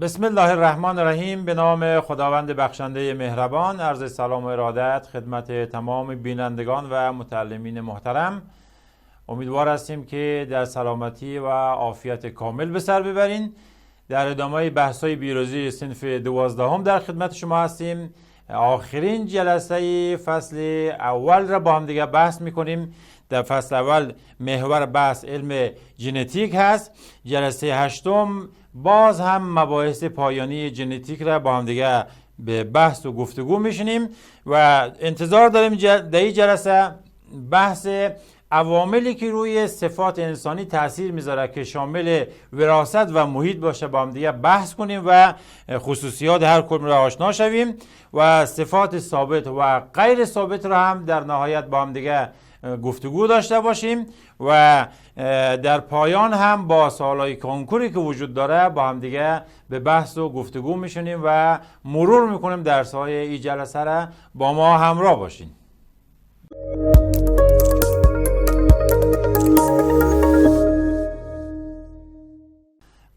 بسم الله الرحمن الرحیم. به نام خداوند بخشنده مهربان. عرض سلام و ارادت خدمت تمام بینندگان و متعلمین محترم. امیدوار هستیم که در سلامتی و عافیت کامل به سر ببرین. در ادامه بحث‌های بیروزی صنف 12 در خدمت شما هستیم. آخرین جلسه فصل اول را با هم دیگه بحث میکنیم. در فصل اول محور بحث علم ژنتیک هست. جلسه هشتم باز هم مباحث پایانی ژنتیک را با هم دیگه به بحث و گفتگو میشنیم و انتظار داریم در این جلسه بحث عواملی که روی صفات انسانی تاثیر میذاره که شامل وراثت و محیط باشه با هم دیگه بحث کنیم و خصوصیات هر کدوم را آشنا شویم و صفات ثابت و غیر ثابت را هم در نهایت با هم دیگه گفتگو داشته باشیم و در پایان هم با سوالای کنکوری که وجود داره با هم دیگه به بحث و گفتگو میشونیم و مرور میکنیم درس‌های این جلسه را. با ما همراه باشین.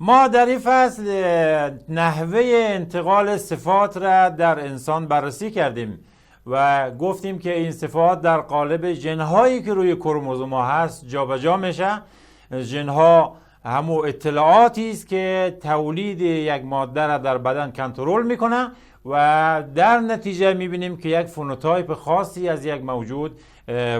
ما در این فصل نحوه انتقال صفات را در انسان بررسی کردیم و گفتیم که این صفات در قالب ژن‌هایی که روی کروموزوم‌ها هست جابجا میشه. ژن‌ها همون اطلاعاتی است که تولید یک ماده را در بدن کنترل میکنه و در نتیجه میبینیم که یک فنوتایپ خاصی از یک موجود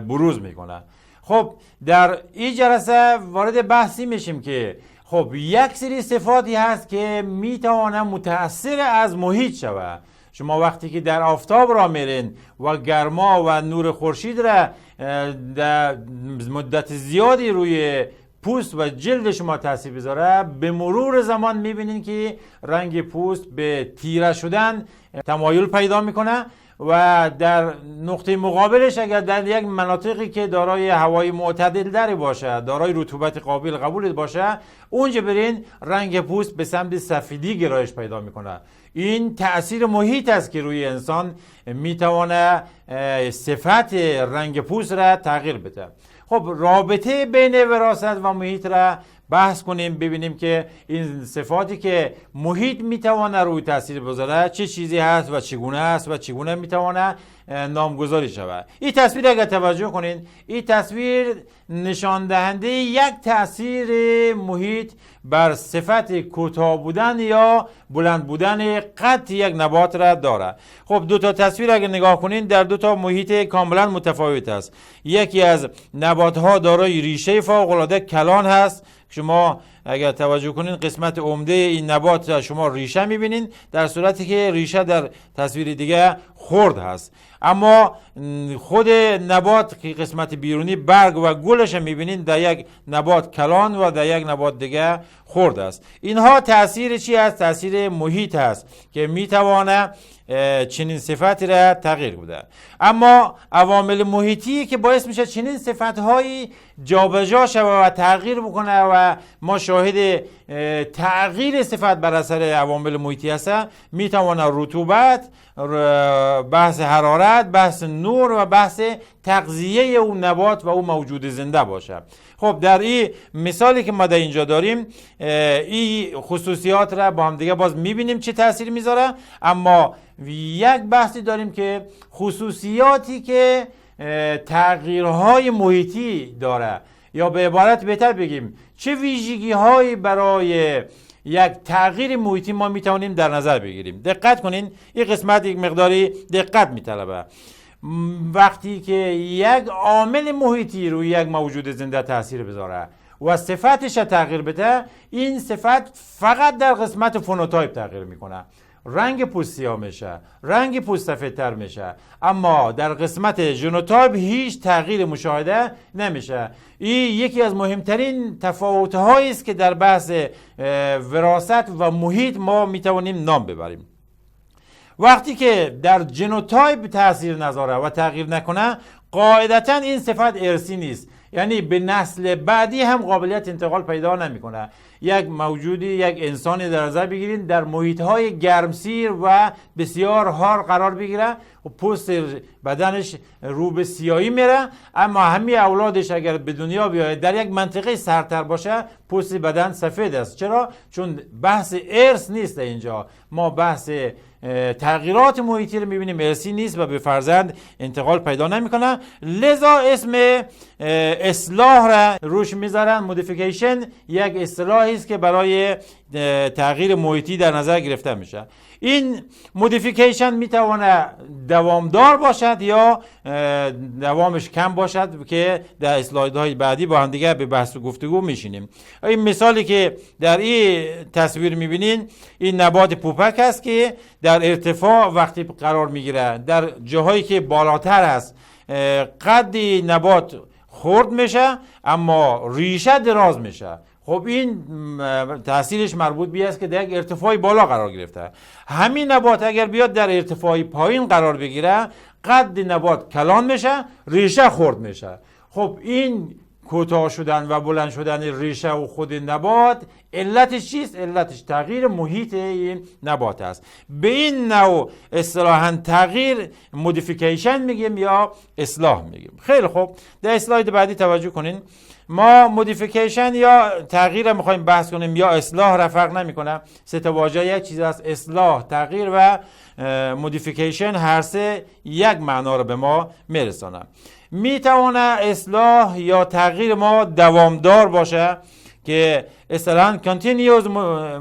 بروز میکنه. خب در این جلسه وارد بحثی میشیم که خب یک سری صفاتی هست که میتوانه متأثر از محیط شوه. شما وقتی که در آفتاب را میرین و گرما و نور خورشید را در مدت زیادی روی پوست و جلد شما تاثیر بذاره، به مرور زمان میبینین که رنگ پوست به تیره شدن تمایل پیدا میکنه و در نقطه مقابلش اگر در یک مناطقی که دارای هوای معتدل داری باشه، دارای رطوبت قابل قبول باشه، اونجا برین رنگ پوست به سمت سفیدی گرایش پیدا میکنه. این تأثیر محیط است که روی انسان میتونه صفت رنگ پوست را تغییر بده. خب رابطه بین وراثت و محیط را بحث کنیم، ببینیم که این صفاتی که محیط میتونه روی تاثیر بذاره چه چیزی هست و چگونه است و چگونه میتونه نامگذاری شود. این تصویر اگر توجه کنین، این تصویر نشان دهنده یک تاثیر محیط بر صفت کوتاه بودن یا بلند بودن قد یک نبات را داره. خب دو تا تصویر اگر نگاه کنین در دو تا محیط کاملا متفاوت است. یکی از نبات ها دارای ریشه فوق العاده کلان هست. شما اگر توجه کنین قسمت عمده این نبات شما ریشه میبینین، در صورتی که ریشه در تصویر دیگه خرد هست. اما خود نبات که قسمت بیرونی برگ و گلش میبینین در یک نبات کلان و در یک نبات دیگه خرد است. اینها تاثیر چی است؟ تاثیر محیط است که میتوانه چنین صفتی را تغییر بده. اما عوامل محیطی که باعث میشه چنین صفت‌هایی جابجا شود و تغییر بکنه و ما شاهد تغییر صفت بر اثر عوامل محیطی هست، میتونه رطوبت، بحث حرارت، بحث نور و بحث تغذیه اون نبات و اون موجود زنده باشه. خب در این مثالی که ما در اینجا داریم این خصوصیات را با هم دیگه باز میبینیم چه تأثیر میذاره. اما یک بحثی داریم که خصوصیاتی که تغییرهای محیطی داره، یا به عبارت بهتر بگیم چه ویژگی هایی برای یک تغییر محیطی ما میتونیم در نظر بگیریم. دقت کنین، این قسمت یک مقداری دقت میطلبه. وقتی که یک عامل محیطی روی یک موجود زنده تاثیر بذاره و صفتش تغییر بده، این صفت فقط در قسمت فنوتایپ تغییر میکنه. رنگ پوست سیاه میشه، رنگ پوست سفیدتر میشه، اما در قسمت ژنوتایپ هیچ تغییر مشاهده نمیشه. این یکی از مهمترین تفاوت‌هایی است که در بحث وراثت و محیط ما میتوانیم نام ببریم. وقتی که در ژنوتایپ تاثیر نذاره و تغییر نکنه، قاعدتاً این صفت ارثی نیست. یعنی به نسل بعدی هم قابلیت انتقال پیدا نمیکنه. یک موجودی، یک انسانی در نظر بگیرید در محیط‌های گرمسیر و بسیار حار قرار بگیره و پوست بدنش رو به سیاهی میره، اما همه اولادش اگر به دنیا بیاید در یک منطقه سردتر باشه پوست بدن سفید است. چرا؟ چون بحث ارث نیست اینجا، ما بحث تغییرات محیطی رو میبینیم، ارثی نیست و به فرزند انتقال پیدا نمیکنه. لذا اسم اصلاح را روش میذارن. مودیفیکیشن یک اصطلاحی است که برای تغییر محیطی در نظر گرفته میشه. این مودیفیکیشن میتونه دوامدار باشد یا دوامش کم باشد که در اسلایدهای بعدی با هم دیگه به بحث و گفتگو میشینیم. این مثالی که در این تصویر میبینین این نبات پوپک است که در ارتفاع وقتی قرار میگیره در جاهایی که بالاتر است قدی نبات خرد میشه اما ریشه دراز میشه. خب این تاثیرش مربوط به است که در یک ارتفاع بالا قرار گرفته. همین نبات اگر بیاد در ارتفاع پایین قرار بگیره قد نبات کلان میشه، ریشه خرد میشه. خب این کوتاه شدن و بلند شدن ریشه و خود نبات علتش چیست؟ علتش تغییر محیط این نبات است. به این نوع اصطلاحاً تغییر مودیفیکیشن میگیم یا اصلاح میگیم. خیلی خوب، در اسلاید بعدی توجه کنین. ما مودیفیکیشن یا تغییر رو میخوایم بحث کنیم یا اصلاح را فرق نمیکنه. سه تا واژه یک چیز است، اصلاح، تغییر و مودیفیکیشن، هر سه یک معنا رو به ما میرسانه. میتونه اصلاح یا تغییر ما دوامدار باشه که اصطلاحاً continuous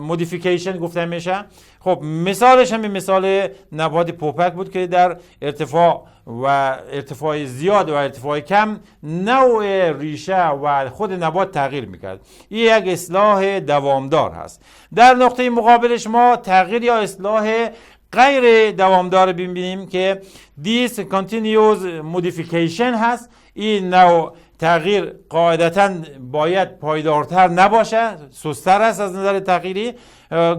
modification گفته میشه. خب مثالش همین مثال نبات پوپک بود که در ارتفاع و ارتفاع زیاد و ارتفاع کم نوع ریشه و خود نبات تغییر میکرد. این یک اصلاح دوامدار هست. در نقطه مقابلش ما تغییر یا اصلاح غیر دوامدار ببینیم که discontinuous modification هست. این نوع تغییر قاعدتاً باید پایدارتر نباشه، سست‌تر است از نظر تغییری.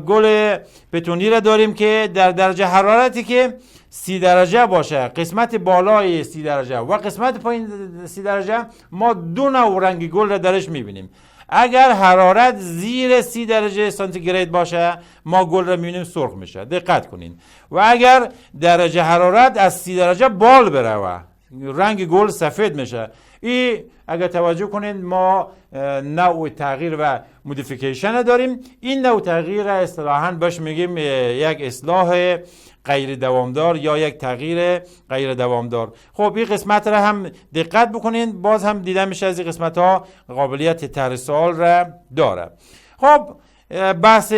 گل پتونی را داریم که در درجه حرارتی که 30 درجه باشه، قسمت بالای 30 درجه و قسمت پایین 30 درجه، ما دو نوع رنگ گل را درش میبینیم. اگر حرارت زیر 30 درجه سانتیگراد باشه ما گل را میبینیم سرخ میشه، دقت کنین. و اگر درجه حرارت از 30 درجه بال بره رنگ گل سفید میشه. این اگر توجه کنین ما نوع تغییر و مودیفیکیشن داریم. این نوع تغییر اصطلاحاً بهش میگیم یک اصلاح غیر دوامدار یا یک تغییر غیر دوامدار. خب این قسمت را هم دقت بکنین، باز هم دیده میشه از این قسمت ها قابلیت طرح سوال را داره. خب بحث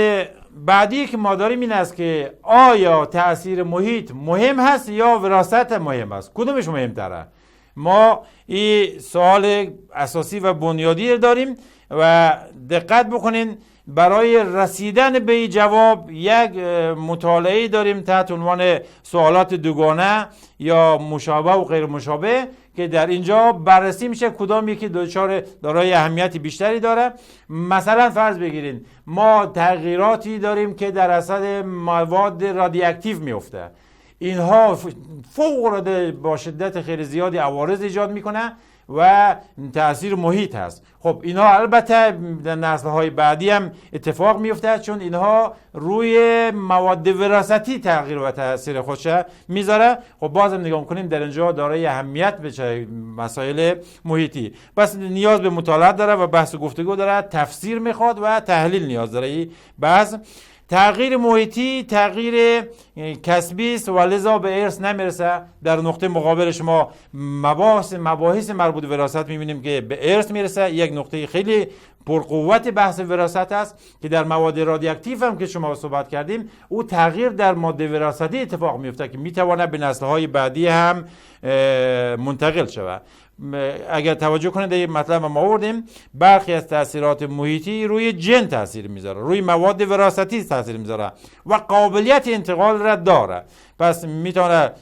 بعدی که ما داریم این است که آیا تأثیر محیط مهم هست یا وراثت مهم است؟ کدومش مهمتره؟ ما این سوال اساسی و بنیادی داریم و دقت بکنین برای رسیدن به این جواب یک مطالعه داریم تحت عنوان سوالات دوگانه یا مشابه و غیر مشابه که در اینجا بررسی میشه کدام یکی دارای اهمیت بیشتری داره. مثلا فرض بگیرین ما تغییراتی داریم که در اثر مواد رادیواکتیو میفته. اینها فوق العاده با شدت خیلی زیادی عوارض ایجاد میکنه و تأثیر محیط هست. خب اینها البته در نسل‌های بعدی هم اتفاق میفته چون اینها روی مواد وراثتی تغییر و تأثیر خودش میذاره. خب بازم نگاه کنیم در اینجا دارای اهمیت به مسائل محیطی، بس نیاز به مطالعه داره و بحث و گفتگو داره، تفسیر میخواد و تحلیل نیاز داره. بس تغییر محیطی تغییر کسبی است و لذا به ارث نمیرسه. در نقطه مقابل شما مباحث مربوط به وراثت میبینیم که به ارث میرسه. یک نقطه خیلی پرقوت بحث وراثت است که در مواد رادیواکتیو هم که شما صحبت کردیم او تغییر در ماده وراثتی اتفاق میفته که میتواند به نسل‌های بعدی هم منتقل شود. اگر توجه کنید در مطلب ما آوردیم برخی از تاثیرات محیطی روی جن تاثیر میذاره، روی مواد وراثتی تاثیر میذاره و قابلیت انتقال را داره. پس میتونه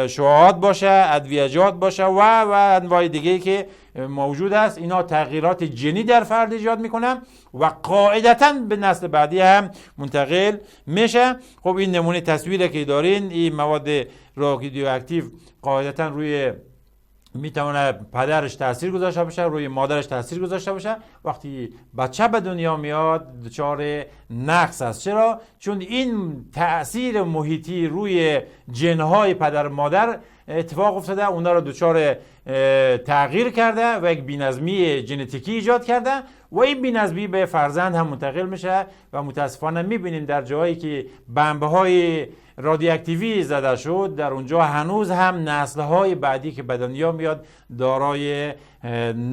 شعاعات باشه، ادویجات باشه و انواع دیگه‌ای که موجود است. اینا تغییرات جنی در فرد ایجاد میکنه و قاعدتاً به نسل بعدی هم منتقل میشه. خب این نمونه تصویری که دارین این مواد رادیواکتیو قاعدتاً روی میتونه پدرش تاثیر گذاشته باشه، روی مادرش تاثیر گذاشته باشه. وقتی بچه به دنیا میاد دچار نقص است. چرا؟ چون این تاثیر محیطی روی ژن‌های پدر و مادر اتفاق افتاده، اونا رو دچار تغییر کرده و یک بی‌نظمی ژنتیکی ایجاد کرده و این بی‌نظمی به فرزند هم منتقل میشه و متاسفانه میبینیم در جایی که بمب‌های رادیواکتیوی زده شد در اونجا هنوز هم نسل‌های بعدی که به دنیا میاد دارای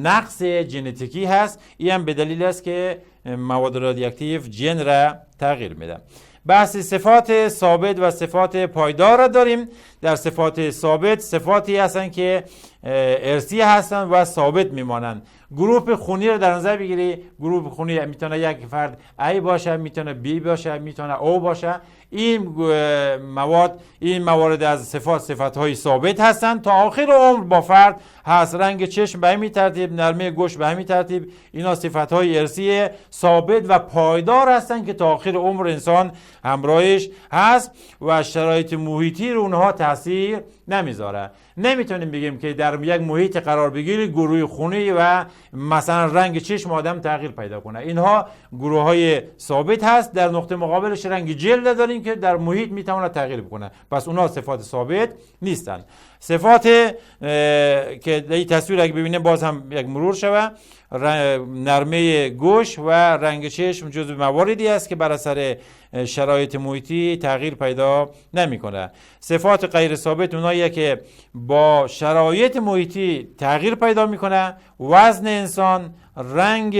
نقص ژنتیکی هست. این هم به دلیل است که مواد رادیواکتیو ژن را تغییر میده. بحث صفات ثابت و صفات پایدار را داریم. در صفات ثابت صفاتی هستند که ارثی هستند و ثابت میمانند. گروه خونی رو در نظر بگیری. گروه خونی میتونه یک فرد A باشه، میتونه B باشه، میتونه O باشه. این موارد از صفات-های ثابت هستند تا آخر عمر با فرد هست. رنگ چشم به همین ترتیب، نرمی گوش به همین ترتیب، اینا صفات-های ارثی ثابت و پایدار هستند که تا آخر عمر انسان همراهش هست و شرایط محیطی رو اونها تاثیر نمیذاره. نمیتونیم بگیم که در یک محیط قرار بگیری گروه خونی و مثلا رنگ چشم آدم تغییر پیدا کنه. اینها گروه های ثابت هست. در نقطه مقابلش رنگ جلد داریم که در محیط میتونه تغییر بکنه. پس اونها صفات ثابت نیستن. صفات که این تصویر اگه ببینیم باز هم یک مرور شوه، نرمه گوش و رنگ چشم جزو مواردی است که بر اثر شرایط محیطی تغییر پیدا نمیکنه. صفات غیر ثابت اوناییه که با شرایط محیطی تغییر پیدا میکنه. وزن انسان، رنگ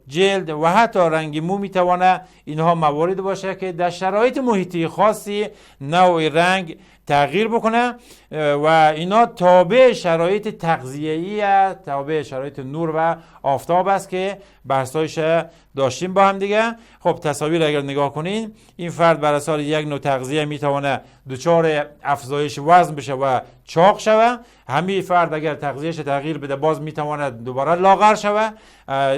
جلد و حتی رنگ مو میتونه اینها موارد باشه که در شرایط محیطی خاصی نوع رنگ تغییر بکنه و اینا تابع شرایط تغذیه‌ای است، تابع شرایط نور و آفتاب است که بحثایش داشتیم با هم دیگه. خب تصاویر اگر نگاه کنین، این فرد بر اساس یک نوع تغذیه میتونه دچار افزایش وزن بشه و چاق شوه. همین فرد اگر تغذیهش تغییر بده باز میتونه دوباره لاغر شوه.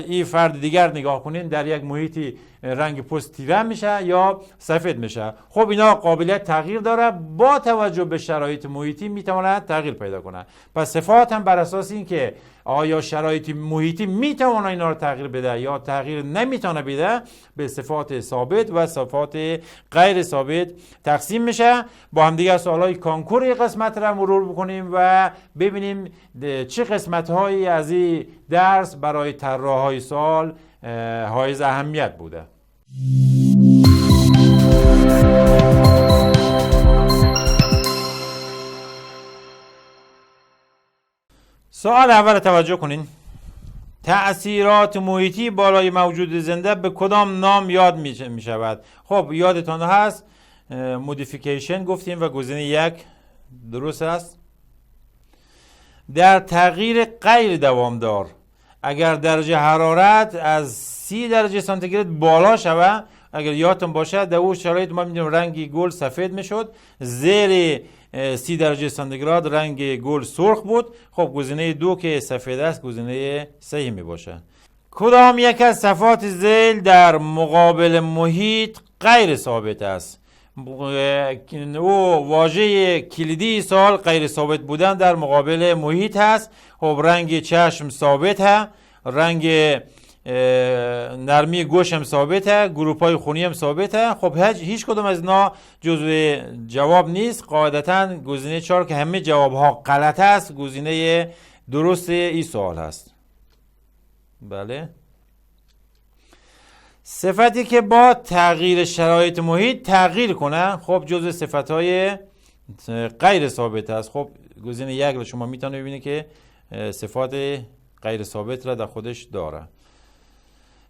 این فرد دیگر نگاه کنین در یک محیطی رنگ پوست تیره میشه یا سفید میشه. خب اینا قابلیت تغییر داره، با توجه به شرایط محیطی میتونه تغییر پیدا کنه. پس صفات هم بر اساس این که آیا شرایط محیطی میتونه اینا رو تغییر بده یا تغییر نمیتونه بده به صفات ثابت و صفات غیر ثابت تقسیم میشه. با هم دیگه سوالای کنکور قسمت رو مرور بکنیم و ببینیم چه قسمت هایی از این درس برای طراحای سوال حائز اهمیت بوده. سوال اول توجه کنین. تأثیرات محیطی بالای موجود زنده به کدام نام یاد می شود؟ خب یادتان هست مودیفیکیشن گفتیم و گزینه 1 درست است. در تغییر غیر دوامدار اگر درجه حرارت از 30 درجه سانتیگراد بالا شود، اگر یادتون باشه در اون شرایط ما می‌دونیم رنگ گل سفید میشد، زیر 30 درجه سانتیگراد رنگ گل سرخ بود. خب گزینه 2 که سفید است گزینه صحیح می باشه. کدام یک از صفات ذیل در مقابل محیط غیر ثابت است؟ او واژه کلیدی سوال غیر ثابت بودن در مقابل محیط هست. خب رنگ چشم ثابت هست، رنگ نرمی گوش هم ثابته، گروپای خونی هم ثابته. خب هیچ کدوم از اینا جزو جواب نیست. قاعدتا گزینه 4 که همه جواب ها غلط است گزینه درست این سوال هست. بله. صفتی که با تغییر شرایط محیط تغییر کنه خب جزو صفتهای غیر ثابت است. خب گزینه 1 رو شما میتونید ببینید که صفات غیر ثابت را در خودش داره.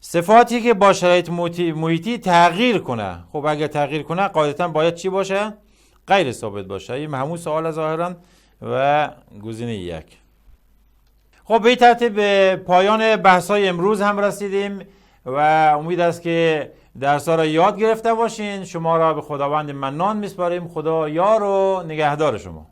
صفاتی که با شرایط محیطی تغییر کنه، خب اگر تغییر کنه قاعدتا باید چی باشه؟ غیر ثابت باشه. این همون سوال ظاهرا و گزینه 1. خب به این ترتیب به پایان بحث‌های امروز هم رسیدیم و امید است که درس‌ها را یاد گرفته باشین. شما را به خداوند منان میسپاریم. خدا یار و نگهدار شما.